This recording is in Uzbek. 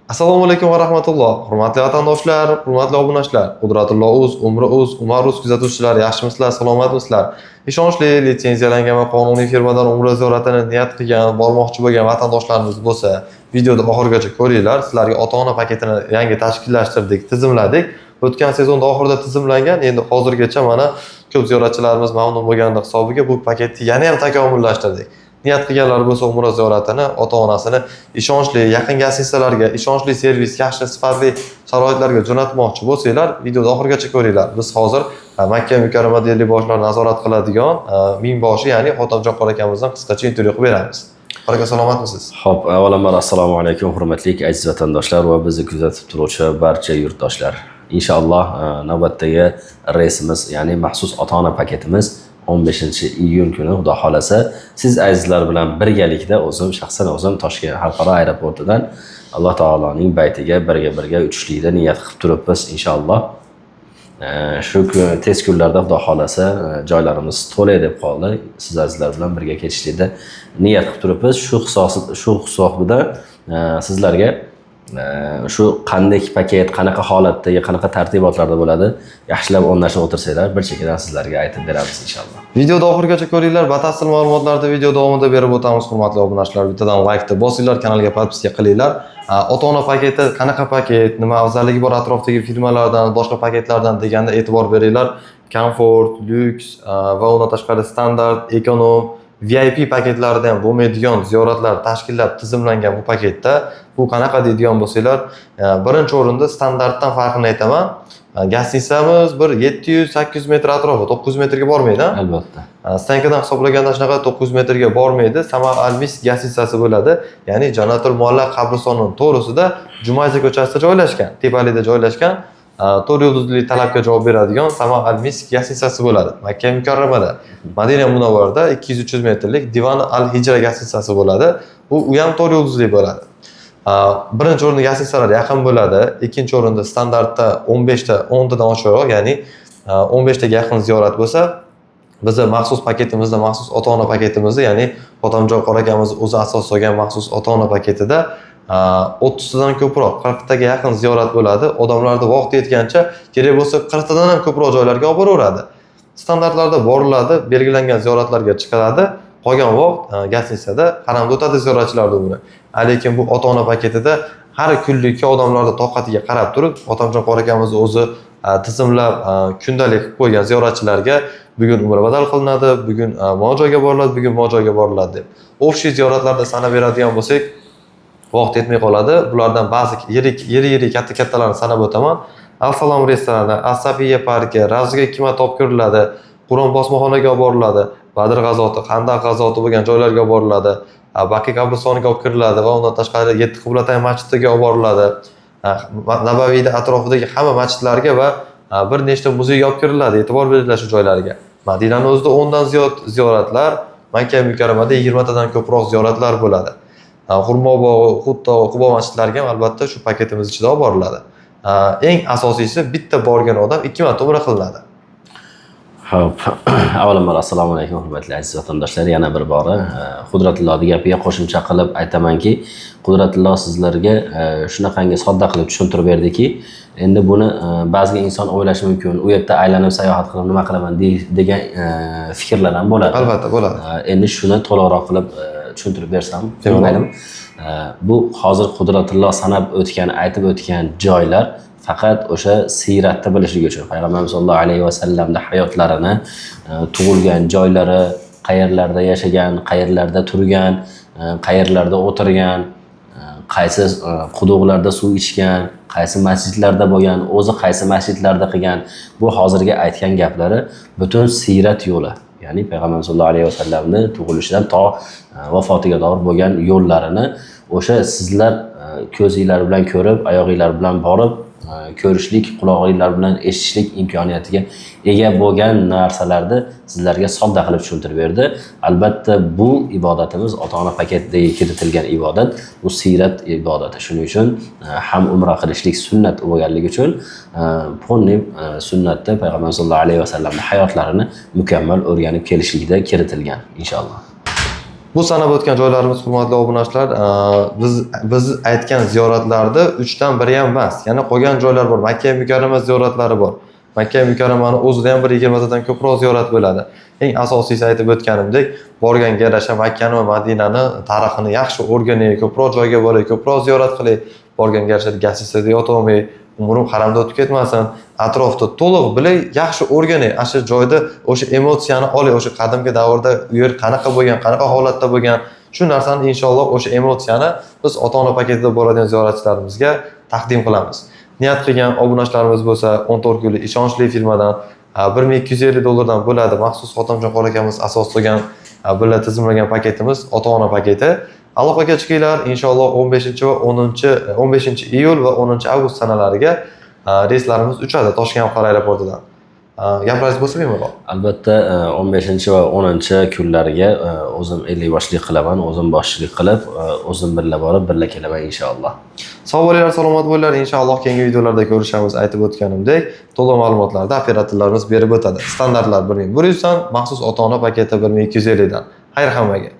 Assalomu alaykum va rahmatulloh. Hurmatli vatandoshlar, hurmatli obunachilar, Qudratullo uz, Umri uz, Umar uz kuzatuvchilar, yaxshimisizlar, salomatmisizlar? Ishonchli, litsenziyalangan va qonuniy firmadan umra ziyoratini niyat qilgan, bormoqchi bo'lgan vatandoshlarimiz bo'lsa, videoni oxirigacha ko'ringlar. Sizlarga ota-ona paketini yangi tashkillashtirdik, tizimladik. O'tgan sezonda oxirida tizimlangan, endi hozirgacha mana ko'p ziyoratchilarimiz mamnun bo'lgani hisobiga bu paketni yana ham takomillashtirdik. Niyat qilganlar bo'lsa umra ziyoratini ota-onasini ishonchli yaqin gastitsalarga, ishonchli servis, yaxshi sifatli sharoitlarga jo'natmoqchi bo'lsanglar, videoni oxirigacha ko'ringlar. Biz hozir Makka Mukarramada yerlik boshlar nazorat qiladigan mingboshi, ya'ni Xotamjon qora akamizdan qisqacha intervyu qilib beramiz. Qora aka, salomatmisiz? Xo'p, avvalambor assalomu alaykum hurmatli aziz vatandoshlar va bizni kuzatib turuvchi barcha yurtdoshlar. Inshaalloh navbatdagi reysimiz, ya'ni maxsus ota-ona paketimiz 15-iyun kuni xudo xolasa siz azizlar bilan birgalikda shaxsan o'zim Toshkent xalqaro aeroportidan Alloh taoloning baytiga birga uchishlikda niyat qilib turibmiz inshaalloh. Shu tez kunlarda xudo xolasa joylarimiz to'lay deb qoldi. Siz azizlar bilan birga ketishlikda niyat qilib turibmiz. Shu hisobida sizlarga shu qanday paket, qanaqa holatdagi, qanaqa tartibotlarda bo'ladi, yaxshilab o'rnashib o'tirsanglar, bir chekkadan sizlarga aytib beramiz inshaalloh. Videoni oxirigacha ko'ringlar. Batafsil ma'lumotlarni video davomida berib o'tamiz, hurmatli obunachilar. Bittadan like-ni bosinglar, kanalga podpiska qilinglar. Ota-ona paketi qanaqa paket, nima afzalligi bor atrofdagi firmalardan, boshqa paketlardan deganda e'tibor beringlar. Komfort, lyuks va undan tashqari standart, ekonom, VIP paketlarida ham bo'lmaydigan ziyoratlar tashkillab tizimlangan bu paketda bu qanaqa deydigan bo'lsanglar, birinchi o'rinda standartdan farqini aytaman. Gastitsamiz bir 700-800 metr atrofi, 900 metrga bormaydi. Albatta. Stankadan hisoblaganda shunaqa 900 metrga bormaydi. Samar Al-Misk gastitsasi bo'ladi. Ya'ni Janotul Mualla qabristonining to'g'risida Jumayza ko'chasida joylashgan, tepalida joylashgan. 4 yulduzli talabga javob beradigan Samar Al-Misk gastitsasi bo'ladi. Makka Mukarramada, Madina Munavvarada 200-300 metrlik Divan Al-Hijra gastitsasi bo'ladi. Bu ham 4 yulduzli bo'ladi. Birinchi o'rinda gastitsalar yaqin bo'ladi. Ikkinchi o'rinda standartda 10 tadan oshiqroq, ya'ni 15 taga yaqin ziyorat bo'lsa, bizning maxsus paketimizda, maxsus ota-ona paketimizda, ya'ni Xotamjon qora akamiz o'zi asos solgan maxsus ota-ona paketida 30 tadan ko'proq, 40 taga yaqin ziyorat bo'ladi. Odamlarda vaqt yetgancha kerak bo'lsa 40 tadan ham ko'proq joylarga olib boraveradi. Standartlarda boriladi, belgilangan ziyoratlarga chiqiladi. Qolgan vaqt gastitsada qaramda o'tadi ziyoratchilar umri. Lekin bu ota-ona paketida har kunlikka odamlarning toqatiga qarab turib, Xotamjon qora akamiz o'zi tizimlab kundalik qilib qo'ygan ziyoratchilarga bugun umra badal qilinadi, bugun mojoyga boriladi, bugun mojoyga boriladi deb. O'sha ziyoratlarda sanab beradigan bo'lsak, vaqt yetmay qoladi. Bulardan ba'zi yirik kattalarni sanab o'taman. Al-Salom restorani, As-Safiya parki, Ravziga 2 marta olib ko'riladi, Qur'on bosmaxonaga olib boriladi, Badr g'azoti, Xandaq g'azoti bo'lgan joylarga olib boriladi, Bakka qabristoniga olib kiriladi va undan tashqari 7 Qiblatay masjidiga olib boriladi. Nabaviyda atrofidagi hamma masjidlarga va bir nechta muzeyga olib kiriladi. E'tibor beringlar shu joylarga. Madinaning o'zida 10 dan ziyod ziyoratlar, Makka Mukarramada 20 tadan ko'proq ziyoratlar bo'ladi. Xurmo bog'i, Xuddo, Qubo masjidlariga ham albatta shu paketimiz ichida olib boriladi. Eng asosiysi bitta borgan odam 2 marta umra qilinadi. Xo'p, avvalambor assalomu alaykum hurmatli aziz vatandoshlar. Yana bir bora Qudratullohning gapiga qo'shimcha qilib aytamanki, Qudratulloh sizlarga shunaqangi sodda qilib tushuntirib berdiki, endi buni ba'zi inson o'ylashi mumkin, u yerda aylanib sayohat qilib nima qilaman degan fikrlar ham bo'ladi. Albatta bo'ladi. Endi shuni to'liqroq qilib tushuntirib bersam, to'g'rimi? Bu hozir Qudratulloh sanab o'tgan, aytib o'tgan joylar faqat o'sha siyratda bilishlik uchun, Payg'ambarimiz sollallohu alayhi va sallamning hayotlarini, tug'ilgan joylari, qayerlarda yashagan, qayerlarda turgan, qayerlarda o'tirgan, qaysi quduqlarda suv ichgan, qaysi masjidlarda bo'lgan, o'zi qaysi masjidlarda qilgan, bu hozirgi aytgan gaplari butun siyrat yo'li. Ya'ni Payg'ambarimiz sollallohu alayhi va sallamning tug'ilishidan to vafotiga doğru bo'lgan yo'llarini o'sha sizlar ko'zinglar bilan ko'rib, oyog'inglar bilan borib ko'rishlik, quloqinglar bilan eshitishlik imkoniyatiga ega bo'lgan narsalarni sizlarga sodda qilib tushuntirib berdi. Albatta bu ibodatimiz ota-ona paketiga kiritilgan ibodat, bu siyrat ibodati. Shuning uchun ham umra qilishlik sunnat bo'lganligi uchun bunday sunnatda Payg'ambarimiz sollallohu alayhi va sallamning hayotlarini mukammal o'rganib kelishlikda kiritilgan inshaalloh. Bu sanab o'tgan joylarimiz, hurmatli obunachilar, biz aytgan ziyoratlarda 3dan biri ham emas. Yana qolgan joylar bor. Makka mukarrama ziyoratlari bor. Makka mukarramani o'zida ham bir 20 tadan ko'proq ziyorat bo'ladi. Eng asosiysi aytib o'tganimdek, borganga yarasha Makkani va Madinani tarixini yaxshi o'rganing, ko'proq joyga boring, ko'proq ziyorat qiling. Borganga yarasha gazetda yotolmay, umrim haramda o'tib ketmasin. Atrofda to'liq bilay, yaxshi o'rganing. O'sha joyda o'sha emotsiyani oling, o'sha qadimgi davrda u yer qanaqa bo'lgan, qanaqa holatda bo'lgan, shu narsani inshaalloh o'sha emotsiyani biz ota-ona paketida boradigan ziyoratchilarimizga taqdim qilamiz. Niyat qilgan obunachilarimiz bo'lsa, 14 kunlik ishonchli firmadan $1250 bo'ladi. Maxsus Xotamjon qora akamiz asos qilgan, bular tizimlagan paketimiz ota-ona paketi. Aloqaga chiqinglar, inshaalloh 15 va 15-iyul va 10-avgust sanalariga reyslarimiz uchadi Toshkent xalqaro aeroportidan. Gaplaringiz bo'lsa bemalol. Albatta 15 va 10 kunlariga o'zim 50 boshlik qilaman, o'zim boshchilik qilib, o'zim birga borib, birga kelaman inshaalloh. Sog' bo'linglar, salomat bo'linglar. Inshaalloh keyingi videolarda ko'rishamiz. Aytib o'tganimdek, to'liq ma'lumotlarni operatorlarimiz berib o'tadi. Standartlar 1100 dan, maxsus ota-ona paketi 1250 dan. Xayr hammaga.